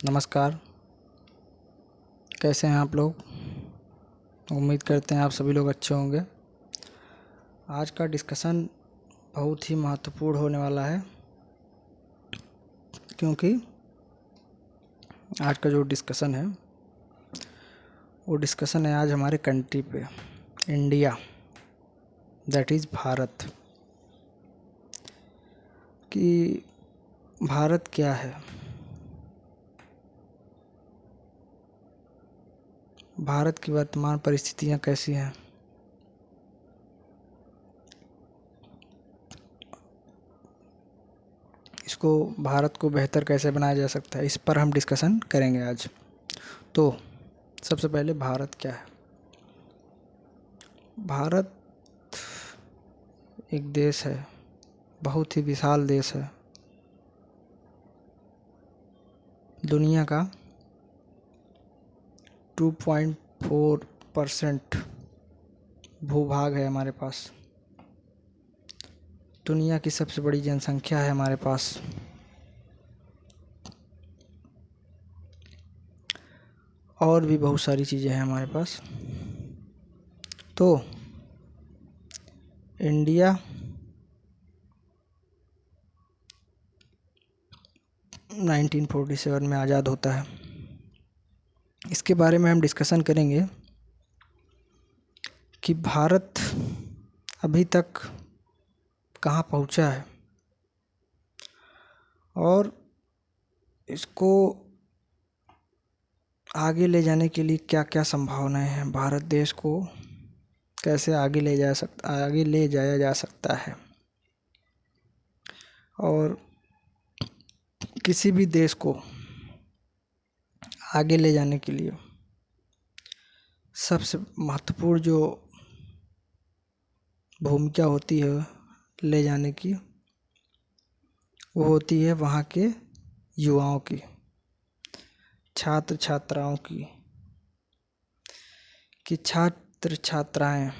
नमस्कार। कैसे हैं आप लोग? उम्मीद करते हैं आप सभी लोग अच्छे होंगे। आज का डिस्कशन बहुत ही महत्वपूर्ण होने वाला है, क्योंकि आज का जो डिस्कशन है वो डिस्कशन है आज हमारे कंट्री पे, इंडिया, दैट इज़ भारत। कि भारत क्या है, भारत की वर्तमान परिस्थितियाँ कैसी हैं, इसको भारत को बेहतर कैसे बनाया जा सकता है, इस पर हम डिस्कशन करेंगे आज। तो सबसे पहले भारत क्या है। भारत एक देश है, बहुत ही विशाल देश है। दुनिया का 2.4% भूभाग है हमारे पास। दुनिया की सबसे बड़ी जनसंख्या है हमारे पास। और भी बहुत सारी चीज़ें हैं हमारे पास। तो इंडिया 1947 में आज़ाद होता है। इसके बारे में हम डिस्कशन करेंगे कि भारत अभी तक कहाँ पहुँचा है और इसको आगे ले जाने के लिए क्या क्या संभावनाएं हैं। भारत देश को कैसे आगे ले जाया जा सकता है। और किसी भी देश को आगे ले जाने के लिए सबसे महत्वपूर्ण जो भूमिका होती है ले जाने की, वो होती है वहाँ के युवाओं की, छात्र छात्राओं की। कि छात्र छात्राएं,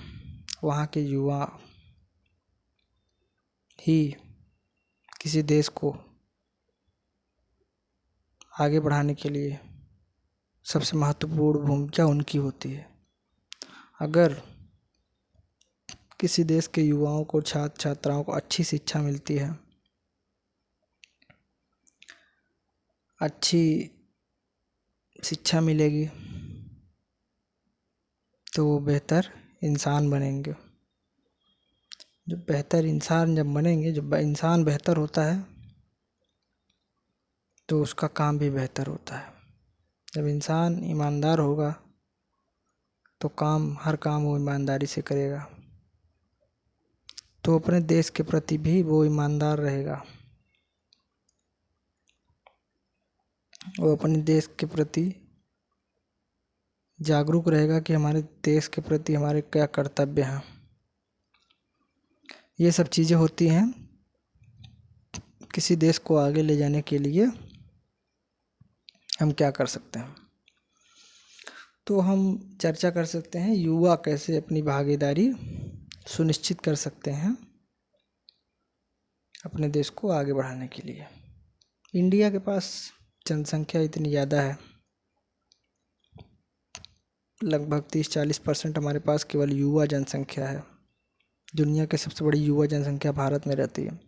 वहाँ के युवा ही किसी देश को आगे बढ़ाने के लिए सबसे महत्वपूर्ण भूमिका उनकी होती है। अगर किसी देश के युवाओं को, छात्र छात्राओं को अच्छी शिक्षा मिलती है, अच्छी शिक्षा मिलेगी, तो वो बेहतर इंसान बनेंगे। जो बेहतर इंसान जब बनेंगे, जब इंसान बेहतर होता है तो उसका काम भी बेहतर होता है। जब इंसान ईमानदार होगा तो हर काम वो ईमानदारी से करेगा, तो अपने देश के प्रति भी वो ईमानदार रहेगा। वो अपने देश के प्रति जागरूक रहेगा कि हमारे देश के प्रति हमारे क्या कर्तव्य हैं। ये सब चीज़ें होती हैं किसी देश को आगे ले जाने के लिए हम क्या कर सकते हैं। तो हम चर्चा कर सकते हैं युवा कैसे अपनी भागीदारी सुनिश्चित कर सकते हैं अपने देश को आगे बढ़ाने के लिए। इंडिया के पास जनसंख्या इतनी ज़्यादा है, लगभग 30-40% हमारे पास केवल युवा जनसंख्या है। दुनिया की सबसे बड़ी युवा जनसंख्या भारत में रहती है।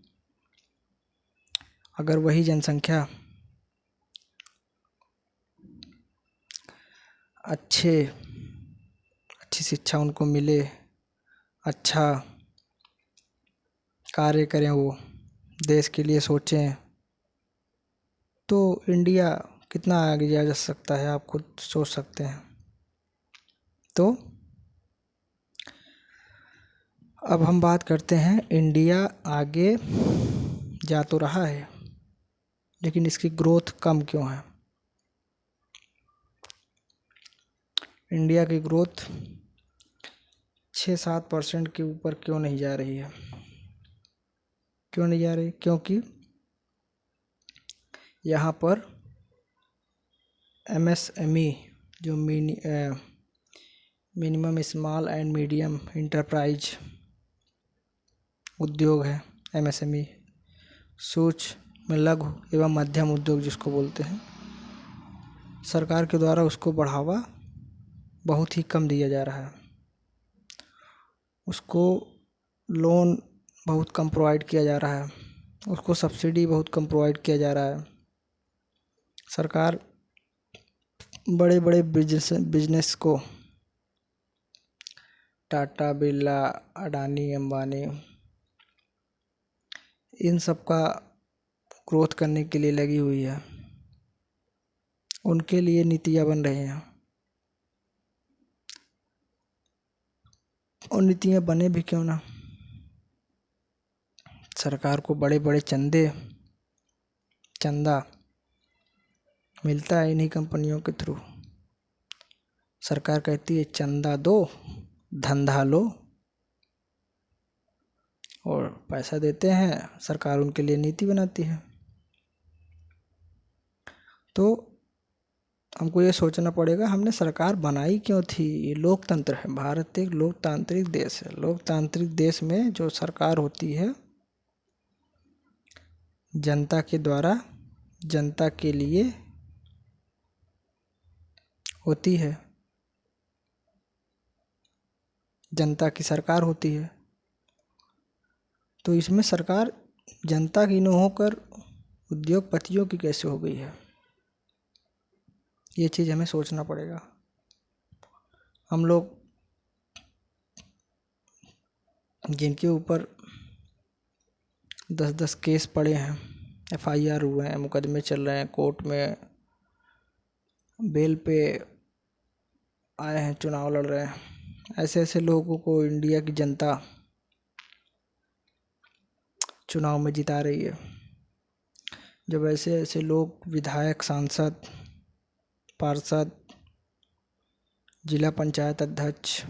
अगर वही जनसंख्या अच्छी शिक्षा उनको मिले, अच्छा कार्य करें, वो देश के लिए सोचें, तो इंडिया कितना आगे जा सकता है आप खुद सोच सकते हैं। तो अब हम बात करते हैं, इंडिया आगे जा तो रहा है लेकिन इसकी ग्रोथ कम क्यों है। इंडिया की ग्रोथ 6-7% के ऊपर क्यों नहीं जा रही है? क्यों नहीं जा रही? क्योंकि यहाँ पर MSME जो minimum small and medium enterprise उद्योग है, MSME सूक्ष्म लघु एवं मध्यम उद्योग जिसको बोलते हैं, सरकार के द्वारा उसको बढ़ावा बहुत ही कम दिया जा रहा है, उसको लोन बहुत कम प्रोवाइड किया जा रहा है, उसको सब्सिडी बहुत कम प्रोवाइड किया जा रहा है। सरकार बड़े बड़े बिजनेस को, टाटा, बिरला, अडानी, अंबानी, इन सब का ग्रोथ करने के लिए लगी हुई है। उनके लिए नीतियाँ बन रही हैं, और नीतियाँ बने भी क्यों ना, सरकार को बड़े बड़े चंदा मिलता है इन्हीं कंपनियों के थ्रू। सरकार कहती है चंदा दो, धंधा लो, और पैसा देते हैं, सरकार उनके लिए नीति बनाती है। तो हमको ये सोचना पड़ेगा हमने सरकार बनाई क्यों थी। ये लोकतंत्र है, भारत एक लोकतांत्रिक देश है। लोकतांत्रिक देश में जो सरकार होती है जनता के द्वारा, जनता के लिए होती है, जनता की सरकार होती है। तो इसमें सरकार जनता की न होकर उद्योगपतियों की कैसे हो गई है, ये चीज़ हमें सोचना पड़ेगा। हम लोग जिनके ऊपर 10-10 केस पड़े हैं, FIR हुए हैं, मुकदमे चल रहे हैं, कोर्ट में बेल पे आए हैं, चुनाव लड़ रहे हैं, ऐसे ऐसे लोगों को इंडिया की जनता चुनाव में जिता रही है। जब ऐसे ऐसे लोग विधायक, सांसद, पार्षद, जिला पंचायत अध्यक्ष,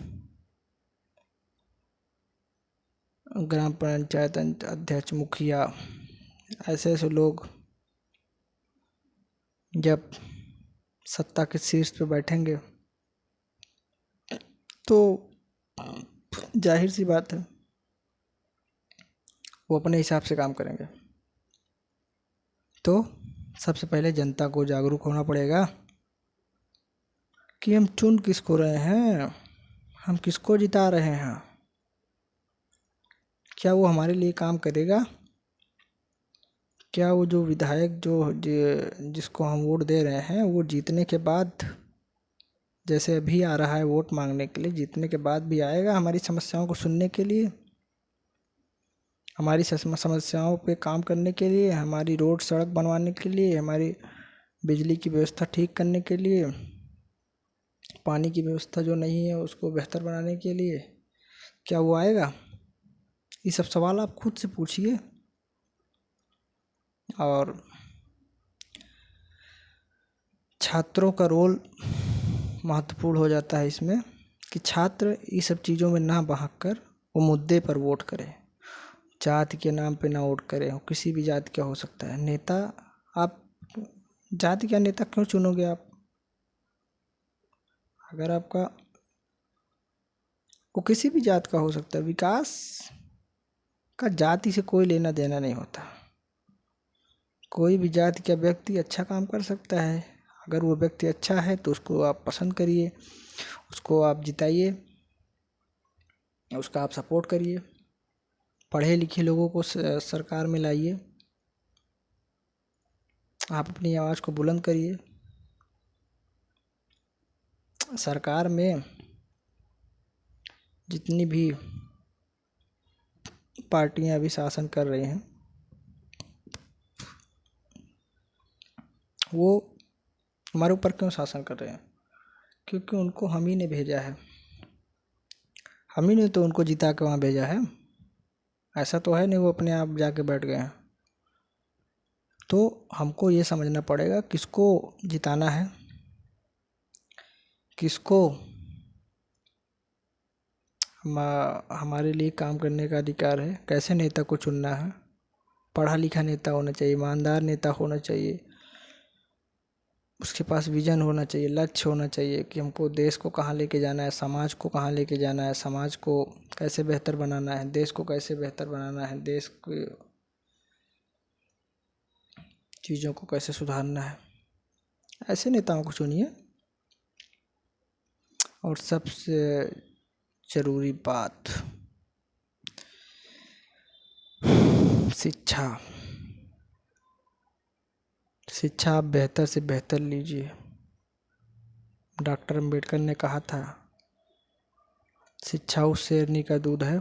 ग्राम पंचायत अध्यक्ष, मुखिया, ऐसे ऐसे लोग जब सत्ता के शीर्ष पे बैठेंगे तो जाहिर सी बात है वो अपने हिसाब से काम करेंगे। तो सबसे पहले जनता को जागरूक होना पड़ेगा कि हम चुन किसको रहे हैं, हम किसको जिता रहे हैं, क्या वो हमारे लिए काम करेगा, क्या वो जो विधायक जिसको हम वोट दे रहे हैं वो जीतने के बाद, जैसे अभी आ रहा है वोट मांगने के लिए, जीतने के बाद भी आएगा हमारी समस्याओं को सुनने के लिए, हमारी समस्याओं पे काम करने के लिए, हमारी रोड सड़क बनवाने के लिए, हमारी बिजली की व्यवस्था ठीक करने के लिए, पानी की व्यवस्था जो नहीं है उसको बेहतर बनाने के लिए, क्या वो आएगा? ये सब सवाल आप खुद से पूछिए। और छात्रों का रोल महत्वपूर्ण हो जाता है इसमें, कि छात्र ये सब चीज़ों में ना बहक कर वो मुद्दे पर वोट करें, जाति के नाम पे ना वोट करें। किसी भी जाति का हो सकता है नेता, आप जाति का नेता क्यों चुनोगे आप? अगर आपका वो किसी भी जात का हो सकता है, विकास का जाति से कोई लेना देना नहीं होता। कोई भी जाति का व्यक्ति अच्छा काम कर सकता है, अगर वो व्यक्ति अच्छा है तो उसको आप पसंद करिए, उसको आप जिताइए, उसका आप सपोर्ट करिए, पढ़े लिखे लोगों को सरकार में लाइए, आप अपनी आवाज़ को बुलंद करिए। सरकार में जितनी भी पार्टियां अभी शासन कर रही हैं वो हमारे ऊपर क्यों शासन कर रहे हैं? क्योंकि उनको हम ही ने भेजा है, हम ही ने तो उनको जिता के वहाँ भेजा है। ऐसा तो है नहीं वो अपने आप जाके बैठ गए हैं। तो हमको ये समझना पड़ेगा किसको जिताना है, किसको हमारे लिए काम करने का अधिकार है, कैसे नेता को चुनना है। पढ़ा लिखा नेता होना चाहिए, ईमानदार नेता होना चाहिए, उसके पास विजन होना चाहिए, लक्ष्य होना चाहिए कि हमको देश को कहाँ लेके जाना है, समाज को कहाँ लेके जाना है, समाज को कैसे बेहतर बनाना है, देश को कैसे बेहतर बनाना है, देश की चीज़ों को कैसे सुधारना है। ऐसे नेताओं को चुनिए। और सबसे ज़रूरी बात, शिक्षा। शिक्षा आप बेहतर से बेहतर लीजिए। डॉक्टर अंबेडकर ने कहा था, शिक्षा उस शेरनी का दूध है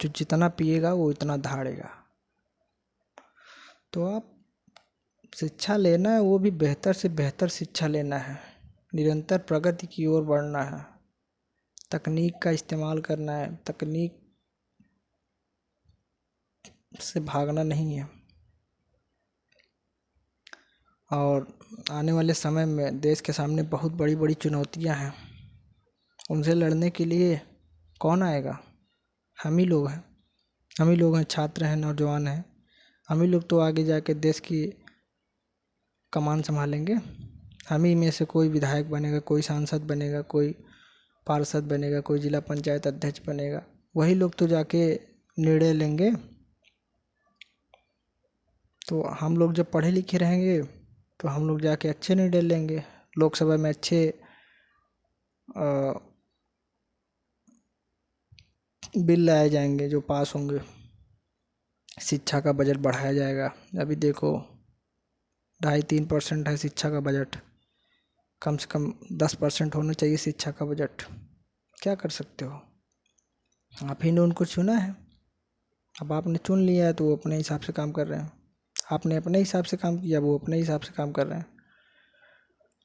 जो जितना पिएगा वो इतना दहाड़ेगा। तो आप शिक्षा लेना है, वो भी बेहतर से बेहतर शिक्षा लेना है। निरंतर प्रगति की ओर बढ़ना है। तकनीक का इस्तेमाल करना है, तकनीक से भागना नहीं है। और आने वाले समय में देश के सामने बहुत बड़ी बड़ी चुनौतियां हैं। उनसे लड़ने के लिए कौन आएगा? हम ही लोग हैं। हम ही लोग हैं, छात्र हैं, नौजवान हैं। हम ही लोग तो आगे जाके देश की कमान संभालेंगे। हम ही में से कोई विधायक बनेगा, कोई सांसद बनेगा, कोई पार्षद बनेगा, कोई जिला पंचायत अध्यक्ष बनेगा। वही लोग तो जाके निर्णय लेंगे। तो हम लोग जब पढ़े लिखे रहेंगे तो हम लोग जाके अच्छे निर्णय लेंगे। लोकसभा में अच्छे बिल लाए जाएंगे जो पास होंगे। शिक्षा का बजट बढ़ाया जाएगा। अभी देखो 2.5-3% है शिक्षा का बजट। कम से कम 10% होना चाहिए शिक्षा का बजट। क्या कर सकते हो? आप ही ने उनको चुना है। अब आपने चुन लिया है तो वो अपने हिसाब से काम कर रहे हैं। आपने अपने हिसाब से काम किया, वो अपने हिसाब से काम कर रहे हैं।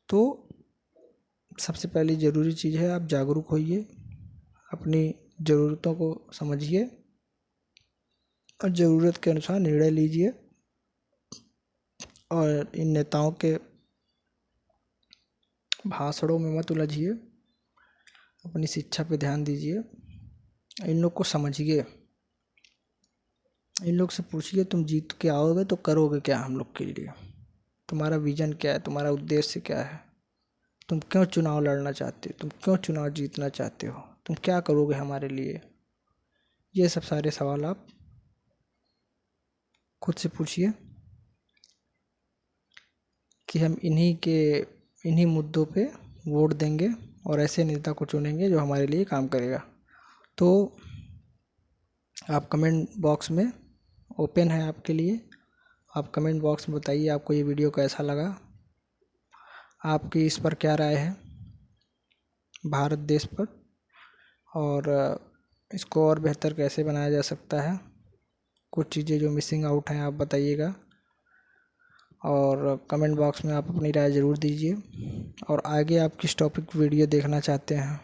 तो सबसे पहली ज़रूरी चीज़ है, आप जागरूक होइए, अपनी ज़रूरतों को समझिए और ज़रूरत के अनुसार निर्णय लीजिए। और इन नेताओं के भाषणों में मत उलझिए। अपनी शिक्षा पे ध्यान दीजिए। इन लोग को समझिए। इन लोग से पूछिए, तुम जीत के आओगे तो करोगे क्या हम लोग के लिए? तुम्हारा विजन क्या है? तुम्हारा उद्देश्य क्या है? तुम क्यों चुनाव लड़ना चाहते हो? तुम क्यों चुनाव जीतना चाहते हो? तुम क्या करोगे हमारे लिए? ये सब सारे सवाल आप खुद से पूछिए कि हम इन्हीं मुद्दों पे वोट देंगे और ऐसे नेता को चुनेंगे जो हमारे लिए काम करेगा। तो आप कमेंट बॉक्स में ओपन है आपके लिए। आप कमेंट बॉक्स में बताइए आपको ये वीडियो कैसा लगा, आपकी इस पर क्या राय है भारत देश पर, और इसको और बेहतर कैसे बनाया जा सकता है। कुछ चीज़ें जो मिसिंग आउट हैं आप बताइएगा। और कमेंट बॉक्स में आप अपनी राय ज़रूर दीजिए। और आगे आप किस टॉपिक वीडियो देखना चाहते हैं,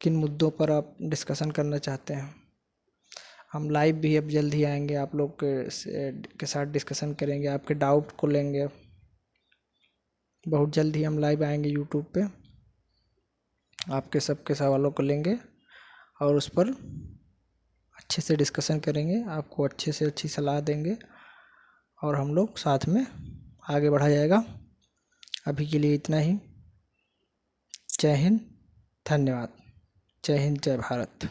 किन मुद्दों पर आप डिस्कशन करना चाहते हैं। हम लाइव भी अब जल्द ही आएंगे, आप लोग के साथ डिस्कशन करेंगे, आपके डाउट को लेंगे। बहुत जल्द ही हम लाइव आएंगे यूट्यूब पे, आपके सबके सवालों को लेंगे और उस पर अच्छे से डिस्कशन करेंगे, आपको अच्छे से अच्छी सलाह देंगे और हम लोग साथ में आगे बढ़ा जाएगा। अभी के लिए इतना ही। जय हिंद, धन्यवाद। जय हिंद, जय भारत।